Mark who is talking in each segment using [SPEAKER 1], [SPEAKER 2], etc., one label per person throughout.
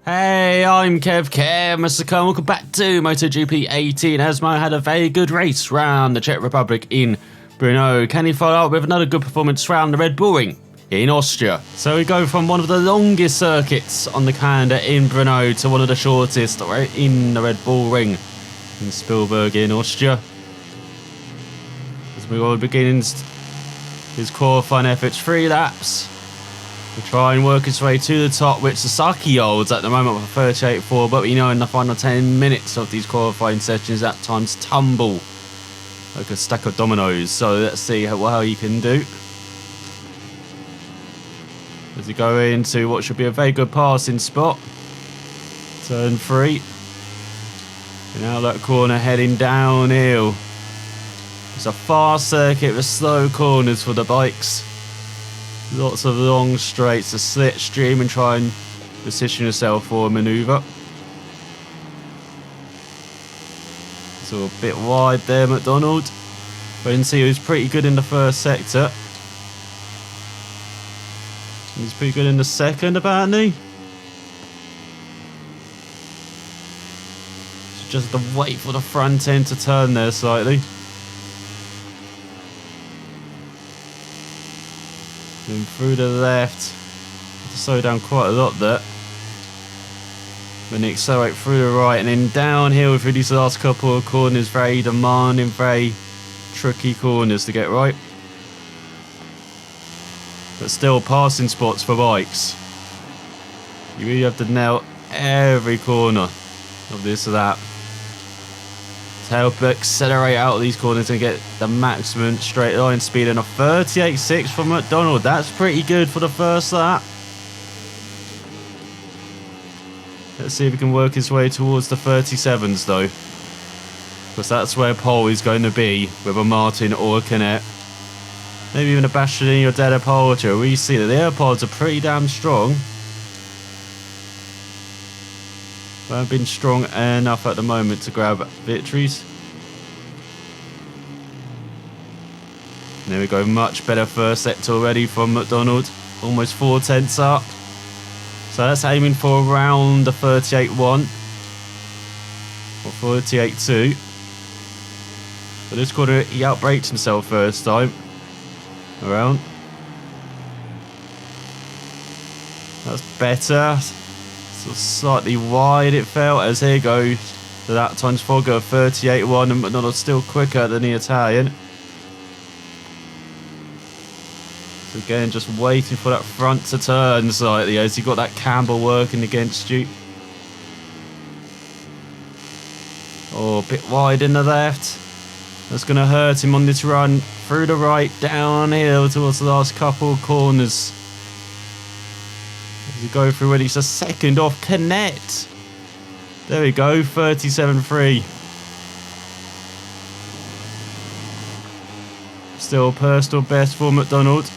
[SPEAKER 1] Hey, I'm Kev, Mr. Khan. Welcome back to MotoGP 18 as Mo had a very good race round the Czech Republic in Brno. Can he follow up with another good performance round the Red Bull Ring in Austria? So we go from one of the longest circuits on the calendar in Brno to one of the shortest right in the Red Bull Ring in Spielberg in Austria. As we all begins his qualifying efforts, 3 laps. We try and work his way to the top, which Sasaki holds at the moment with a 38.4, but we know in the final 10 minutes of these qualifying sessions at times tumble like a stack of dominoes. So let's see how he can do. As we go into what should be a very good passing spot. Turn 3. And now that corner heading downhill. It's a fast circuit with slow corners for the bikes. Lots of long straights to slipstream and try and position yourself for a manoeuvre. So a bit wide there, McDonald. But you can see he was pretty good in the first sector. He's pretty good in the second, apparently. So just have to wait for the front end to turn there slightly. Then through the left, to slow down quite a lot there. Then accelerate through the right and then downhill through these last couple of corners. Very demanding, very tricky corners to get right. But still passing spots for bikes. You really have to nail every corner of this lap to help accelerate out of these corners and get the maximum straight line speed. And a 38.6 from McDonald. That's pretty good for the first lap. Let's see if he can work his way towards the 37s though, because that's where pole is going to be with a Martin or a Canet. Maybe even a Bastianini or Della Porter. We see that the AirPods are pretty damn strong. But have been strong enough at the moment to grab victories. And there we go, much better first sector already from McDonald. Almost 4 tenths up. So that's aiming for around the 38.1 or 38.2. But this quarter he outbraked himself first time around. That's better. Slightly wide it felt, as here goes the lap times Fogger 38.1, and McDonald's still quicker than the Italian. So again, just waiting for that front to turn slightly as you got that camber working against you. Oh, a bit wide in the left. That's going to hurt him on this run through the right, downhill towards the last couple of corners. As you go through when he's a second off Canet. There we go, 37.3. Still personal best for McDonald.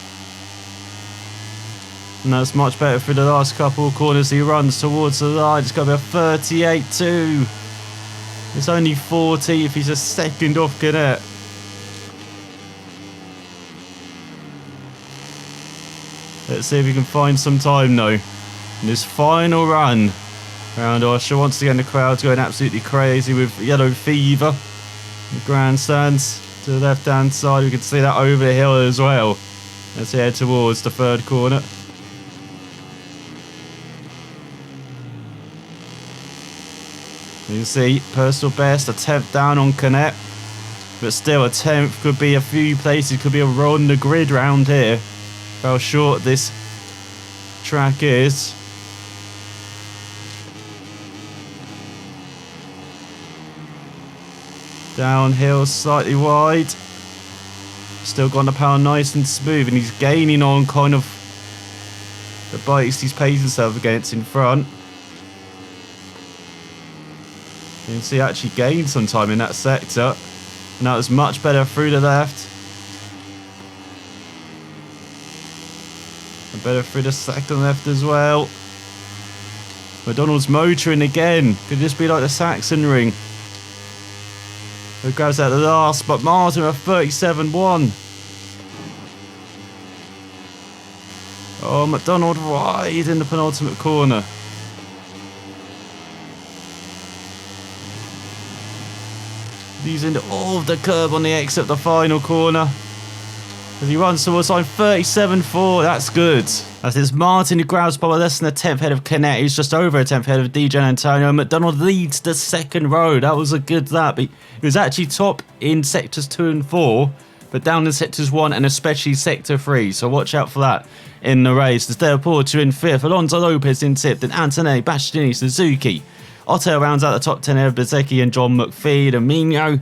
[SPEAKER 1] And that's much better for the last couple of corners. He runs towards the line. It's got to be a 38.2. It's only 40 if he's a second off Canet. Let's see if we can find some time though in this final run around Austria. Once again the crowd's going absolutely crazy with yellow fever. The grandstands to the left hand side, we can see that over the hill as well. Let's head towards the third corner. You can see personal best, a 10th down on Canet, but still a 10th could be a few places, could be a roll on the grid round here. How short this track is. Downhill, slightly wide. Still got the power nice and smooth, and he's gaining on kind of the bikes he's paced himself against in front. You can see he actually gained some time in that sector. And that was much better through the left. And better through the second left as well. McDonald's motoring again. Could this be like the Saxon ring? Who grabs that last, but Martin with 37.1. Oh, McDonald wide in the penultimate corner. Using all of the curb on the exit of the final corner. As he runs towards line 37.4, that's good. As it's Martin who grabs by less than a tenth head of Canet. He's just over a tenth head of DJ Antonio. McDonald leads the second row. That was a good lap. He was actually top in sectors 2 and 4, but down in sectors 1 and especially sector 3. So watch out for that in the race. There's Del Porto in 5th, Alonso Lopez in 6th, then Antonelli, Bastianini, Suzuki. Otto rounds out the top 10 of Bezecchi and John McPhee, Domino,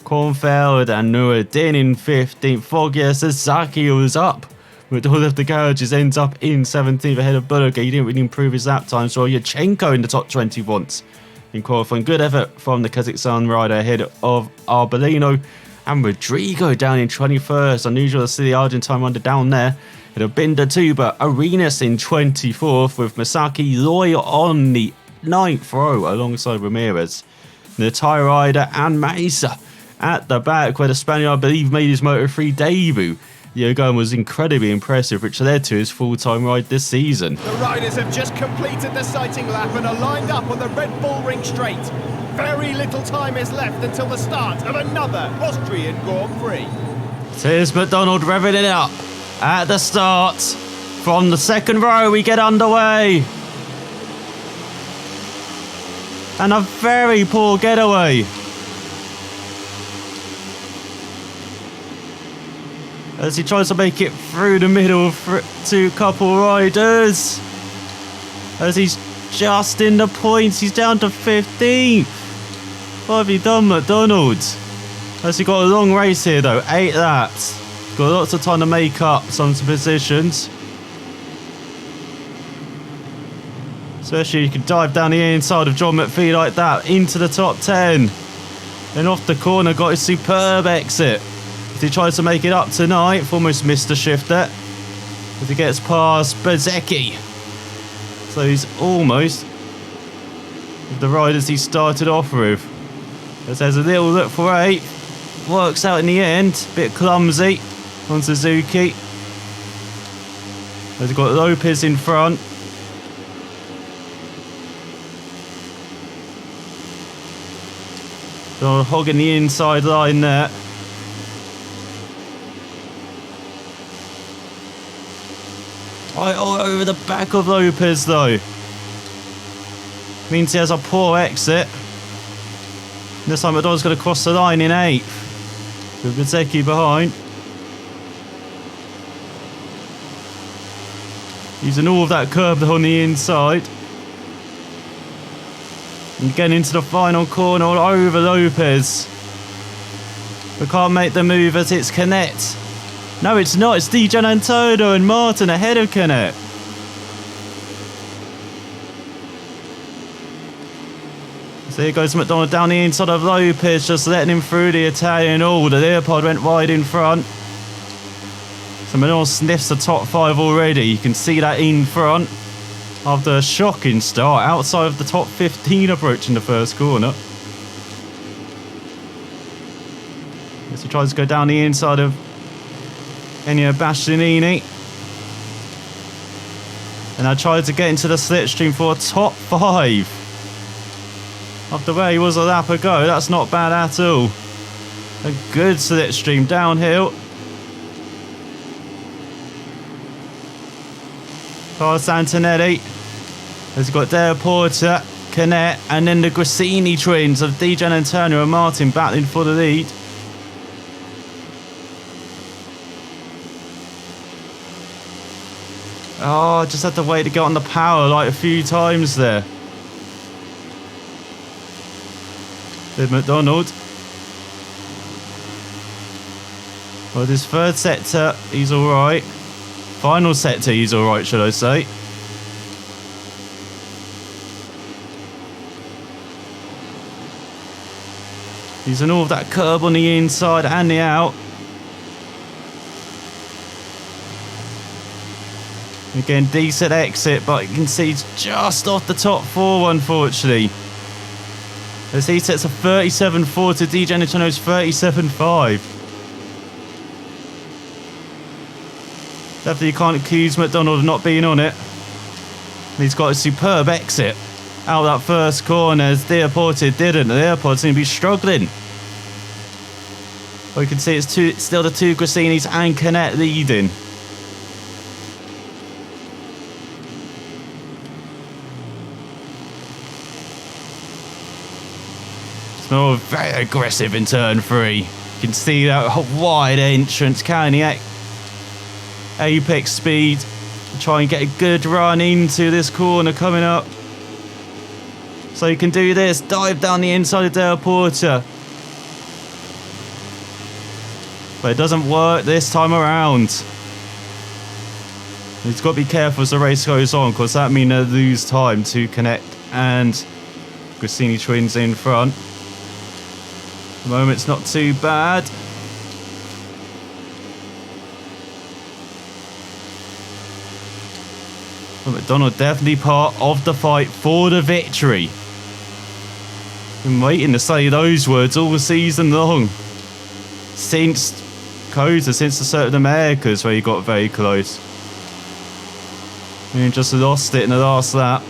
[SPEAKER 1] Kornfeld and Nuruddin in 15th. Foggia, Sasaki was up with all of the garages, ends up in 17th ahead of Bullock. He didn't really improve his lap time, so Yurchenko in the top 20 once in qualifying. Good effort from the Kazakhstan rider ahead of Arbolino and Rodrigo down in 21st. Unusual to see the Argentine rider down there. It'll Binder Tuba, Arenas in 24th with Masaki Loy on the 9th row alongside Ramirez. The Thai rider and Mesa at the back, where the Spaniard, I believe, made his Moto3 debut. Yogan was incredibly impressive, which led to his full-time ride this season.
[SPEAKER 2] The riders have just completed the sighting lap and are lined up on the Red Bull Ring Straight. Very little time is left until the start of another Austrian Grand Prix.
[SPEAKER 1] Here's McDonald revving it up at the start. From the second row, we get underway. And a very poor getaway. As he tries to make it through the middle to a couple riders. As he's just in the points, he's down to 15th. What have you done, McDonald? As he got a long race here though, 8 laps. Got lots of time to make up some positions. Especially you can dive down the inside of John McPhee like that, into the top 10. Then off the corner, got his superb exit. As he tries to make it up to 9th, almost missed the shifter. As he gets past Bezecchi. So he's almost with the riders he started off with. As there's a little look for 8th. Works out in the end, bit clumsy on Suzuki. As he's got Lopez in front. So hogging the inside line there. Right all over the back of Lopez though. Means he has a poor exit. This time McDonald's going to cross the line in 8th. With Bezecchi behind. Using all of that curb on the inside. And getting into the final corner all over Lopez. We can't make the move as it's Canet. No, it's not. It's DJ Antonio and Martin ahead of Canet. So here goes McDonald down the inside of Lopez, just letting him through the Italian. Oh, the Leopard went wide in front. So McDonald sniffs the top 5 already. You can see that in front. After a shocking start, outside of the top 15 approaching the first corner. As he tries to go down the inside of Ennio Bastianini. And I tried to get into the slipstream for a top 5. After where he was a lap ago, that's not bad at all. A good slipstream downhill. Past Antonelli. Has got Del Porta, Canet, and then the Grassini twins of DJ Antonio and Martin battling for the lead. Oh, just had to wait to get on the power like a few times there. With McDonald. Well, this third sector, he's alright. Final sector, he's alright, should I say. Using all of that curb on the inside and the out. Again, decent exit, but you can see he's just off the top 4, unfortunately. As he sets a 37.4 to DJ Antonio's 37.5. Definitely can't accuse McDonald of not being on it. He's got a superb exit out that first corner as Deoporte didn't. The AirPods seem to be struggling We can see it's still the two Grassinis and Canet leading. Smell very aggressive in turn 3. You can see that wide entrance, carrying apex speed. Try and get a good run into this corner coming up. So you can do this, dive down the inside of Della Porta. But it doesn't work this time around. He's got to be careful as the race goes on, because that means they lose time to Connect and Grassini twins in front. At the moment it's not too bad. But McDonald definitely part of the fight for the victory. Been waiting to say those words all season long. Since Cota, since the Circuit of the Americas, where he got very close. And just lost it in the last lap.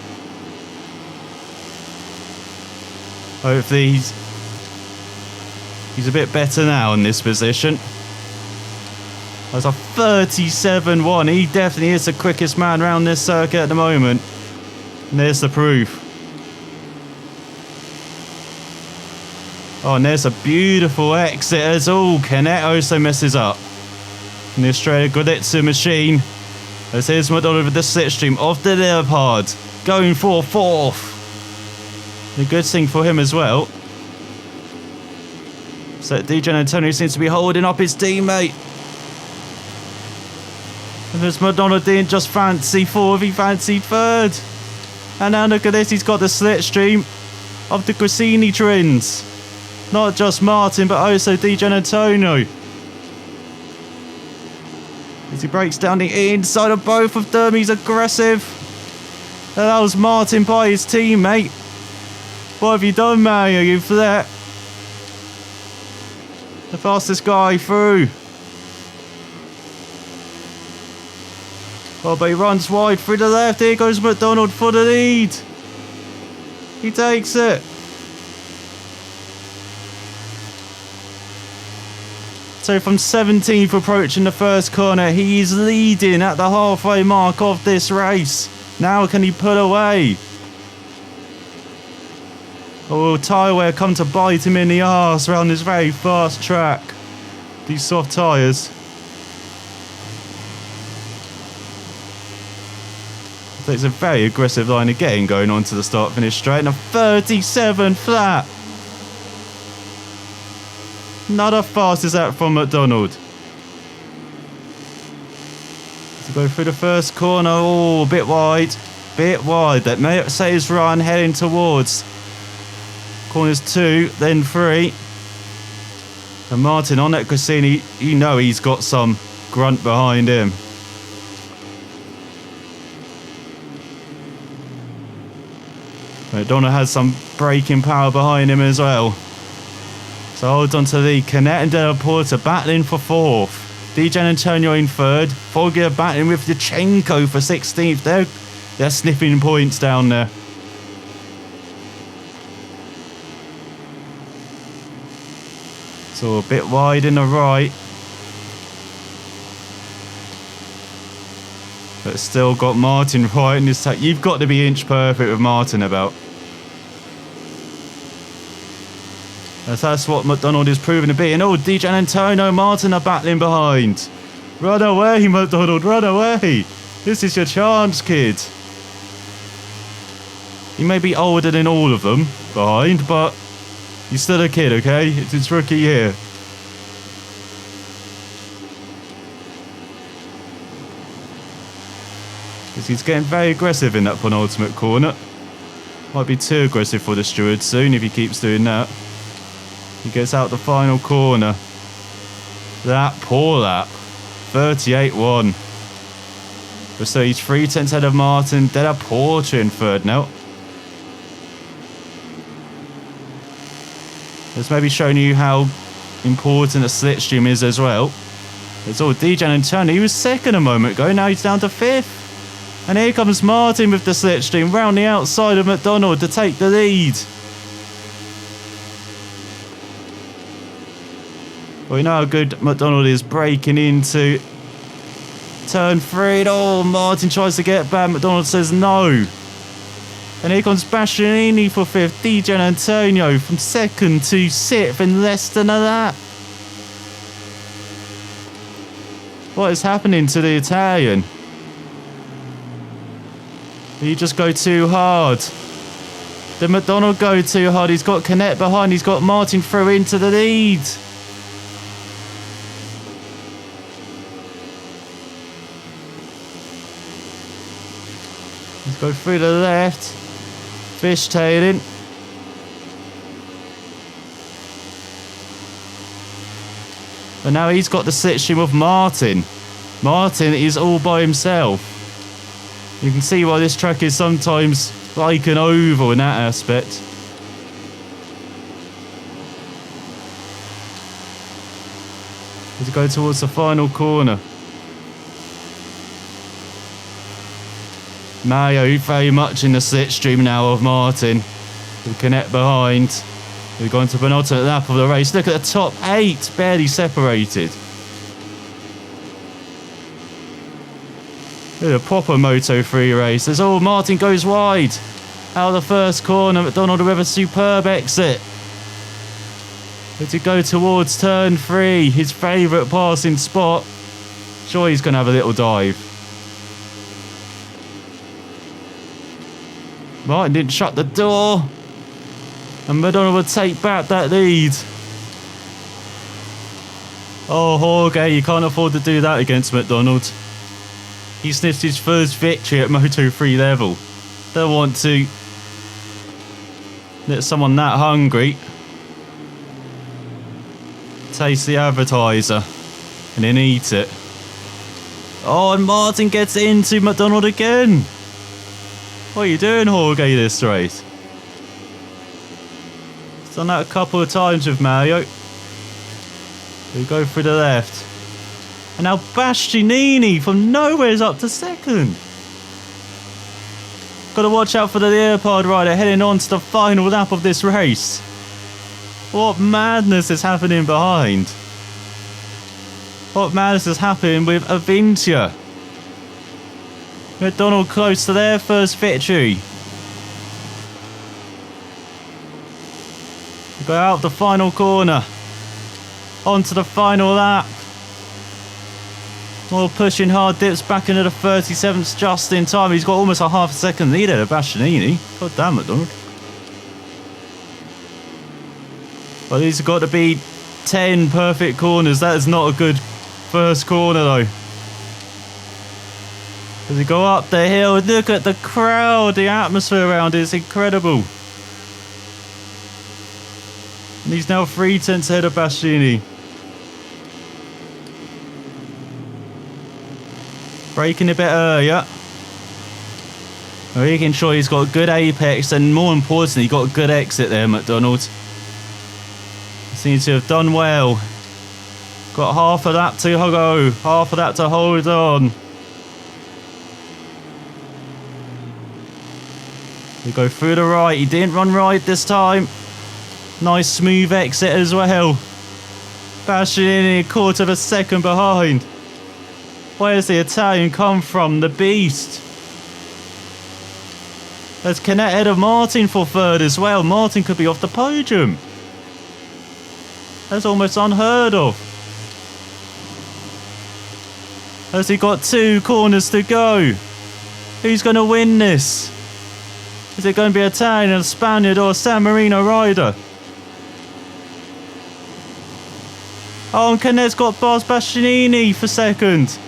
[SPEAKER 1] Hopefully he's a bit better now in this position. That's a 37-1. He definitely is the quickest man around this circuit at the moment. And there's the proof. Oh, and there's a beautiful exit as all. Canet also messes up. And the Australia Graditsu machine. As here's McDonald with the slipstream of the Leopard. Going for 4th. A good thing for him as well. So DJ Antonio seems to be holding up his teammate. And there's McDonald didn't just fancy 4th, he fancied 3rd. And now look at this, he's got the slipstream of the Grassini twins. Not just Martin, but also DJ Antonio. As he breaks down the inside of both of them, he's aggressive. Allows Martin by his teammate. What have you done, Mario? You've let the fastest guy through. Oh, but he runs wide through the left. Here goes McDonald for the lead. He takes it. So from 17th approaching the first corner, he's leading at the halfway mark of this race. Now can he pull away? Or will tyre wear come to bite him in the arse around this very fast track? These soft tyres. So it's a very aggressive line of getting going on to the start-finish straight. And a 37 flat. Not as fast as that from McDonald. To go through the first corner. Oh, a bit wide. Bit wide. That may say his run heading towards corners 2, then 3. And Martin on that Grassini, you know he's got some grunt behind him. McDonald has some braking power behind him as well. So hold on to the Canet and Della Porta battling for 4th. DJ Antonio in 3rd. Foggia battling with Yachenko for 16th. They're sniffing points down there. So a bit wide in the right. But still got Martin right in his tack. You've got to be inch perfect with Martin about. As that's what McDonald is proving to be. And oh, DJ Antonio, Martin are battling behind. Run away, McDonald, run away. This is your chance, kid. He may be older than all of them behind, but he's still a kid, okay? It's his rookie year. Because he's getting very aggressive in that penultimate corner. Might be too aggressive for the steward soon if he keeps doing that. He gets out the final corner. That poor lap. 38-1. So he's 3/10 ahead of Martin. Della Porta in 3rd now. It's maybe showing you how important a slipstream is as well. It's all DJ Antonio. He was 2nd a moment ago. Now he's down to 5th. And here comes Martin with the slipstream round the outside of McDonald to take the lead. We know how good McDonald is breaking into turn 3. Oh, Martin tries to get back. McDonald says no. And here comes Bastianini for 5th. Di Giannantonio from 2nd to 6th in less than a lap. What is happening to the Italian? Did he just go too hard? Did McDonald go too hard? He's got Canet behind. He's got Martin through into the lead. Let's go through the left. Fishtailing. But now he's got the slipstream of Martin. Martin is all by himself. You can see why this track is sometimes like an oval in that aspect. As we go towards the final corner. Mayo very much in the slipstream now of Martin. We connect behind. We've gone to penultimate lap of the race. Look at the top 8, barely separated. Look at a proper Moto3 race. There's all Martin goes wide. Out of the first corner, McDonald with a superb exit. But to go towards turn 3, his favourite passing spot. Sure, he's going to have a little dive. Martin didn't shut the door. And McDonald would take back that lead. Oh, Jorge, you can't afford to do that against McDonald. He sniffed his first victory at Moto3 level. Don't want to let someone that hungry taste the advertiser and then eat it. Oh, and Martin gets into McDonald again. What are you doing, Jorge, this race? He's done that a couple of times with Mario. We go through the left. And now Bastianini from nowhere is up to 2nd. Got to watch out for the Leopard rider heading on to the final lap of this race. What madness is happening behind? What madness is happening with Avintia? McDonald close to their first victory. We go out the final corner. Onto the final lap. More pushing hard, dips back into the 37th just in time. He's got almost a half a second lead at Bastianini. God damn, McDonald. Well, these have got to be 10 perfect corners. That is not a good first corner though. As we go up the hill, look at the crowd, the atmosphere around it is incredible. And he's now 3 tenths ahead of Bastianini. Braking a bit earlier. Making sure he's got a good apex and more importantly, got a good exit there, McDonald. Seems to have done well. Got half of that to go, half of that to hold on. We go through the right. He didn't run right this time. Nice smooth exit as well. Bastianini a quarter of a second behind. Where's the Italian come from? The beast. There's Canet ahead of Martin for 3rd as well. Martin could be off the podium. That's almost unheard of. Has he got 2 corners to go? Who's going to win this? Is it going to be Italian, a Spaniard or a San Marino rider? Oh, and Canet's got Bastianini for 2nd.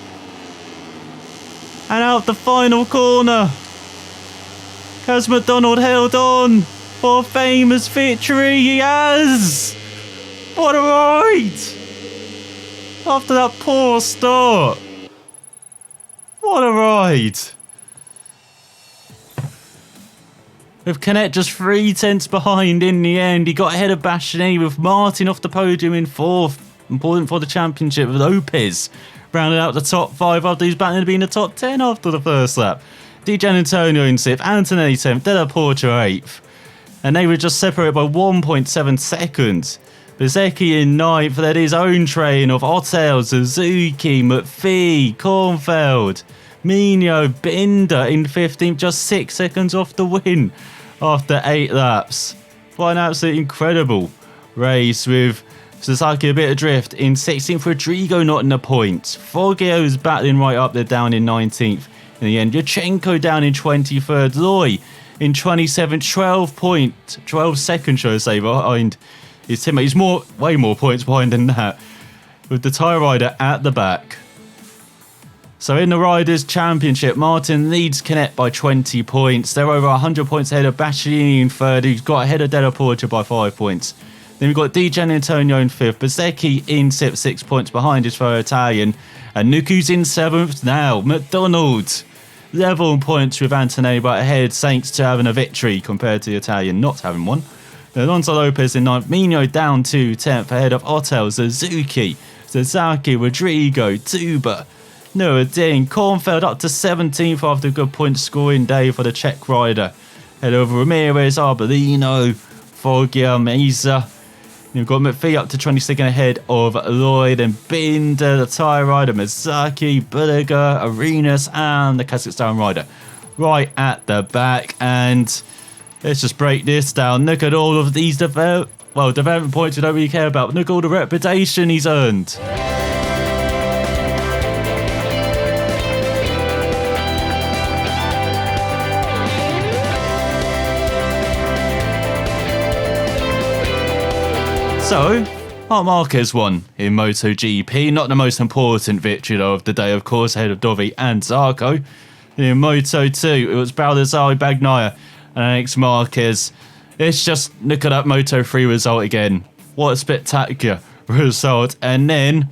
[SPEAKER 1] And out the final corner. Has McDonald held on for a famous victory? He has! What a ride! After that poor start. What a ride! With Canet just 3 tenths behind in the end, he got ahead of Bastianini with Martin off the podium in 4th. Important for the championship with Lopez rounded out the top 5 after he's battling to be in the top 10 after the first lap. Di Giannantonio in 6th, Antonelli 10th, Della Porta 8th. And they were just separated by 1.7 seconds. Bezzecchi in 9th, then his own train of Ottel, Suzuki, McPhee, Kornfeld, Mino, Binder in 15th, just 6 seconds off the win after 8 laps. What an absolutely incredible race with Sasaki a bit adrift in 16th, Rodrigo not in the points. Foggio's battling right up there down in 19th in the end. Yurchenko down in 23rd. Loy in 27th, 12 seconds, should I say, behind his teammate. He's way more points behind than that, with the tyre rider at the back. So in the Riders' Championship, Martin leads Canet by 20 points. They're over 100 points ahead of Bastianini in 3rd, who's got ahead of Della Porta by 5 points. Then we've got Di Gianantonio in 5th, Bezzecchi in 6th, 6 points behind his fellow Italian, and Nuku's in 7th now. McDonald level in points with Antonelli, but ahead thanks to having a victory compared to the Italian not having one. Alonso Lopez in 9th, Mino down to 10th ahead of Ottel, Suzuki, Sasaki, Rodrigo, Tuba, Nuruddin, Kornfeld up to 17th after a good point scoring day for the Czech rider. Head over Ramirez, Arbolino, Foggia, Mesa. You've got McPhee up to 22nd ahead of Lloyd and Binder, the tyre rider, Mizaki, Bulliger, Arenas, and the Kazakhstan rider right at the back. And let's just break this down. Look at all of these development points we don't really care about. Look at all the reputation he's earned. So, Marc Marquez won in MotoGP. Not the most important victory though of the day, of course, ahead of Dovi and Zarco. In Moto2, it was Baldassare, Bagnaia and Alex Marquez. Let's just look at that Moto3 result again. What a spectacular result. And then,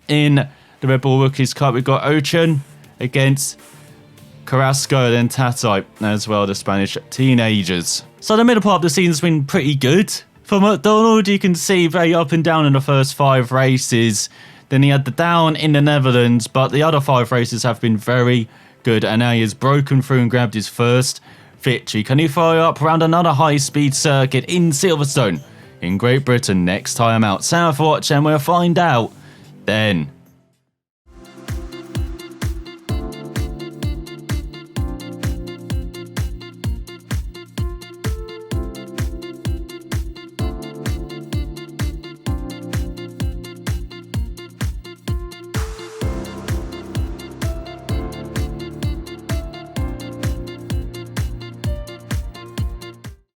[SPEAKER 1] in the Red Bull Rookies Cup, we've got Ocon against Carrasco, then Tatai as well, the Spanish teenagers. So the middle part of the season's been pretty good. For McDonald, you can see very up and down in the first 5 races. Then he had the down in the Netherlands, but the other 5 races have been very good. And now he has broken through and grabbed his first victory. Can he follow up around another high-speed circuit in Silverstone in Great Britain next time out? So for watching, we'll find out then.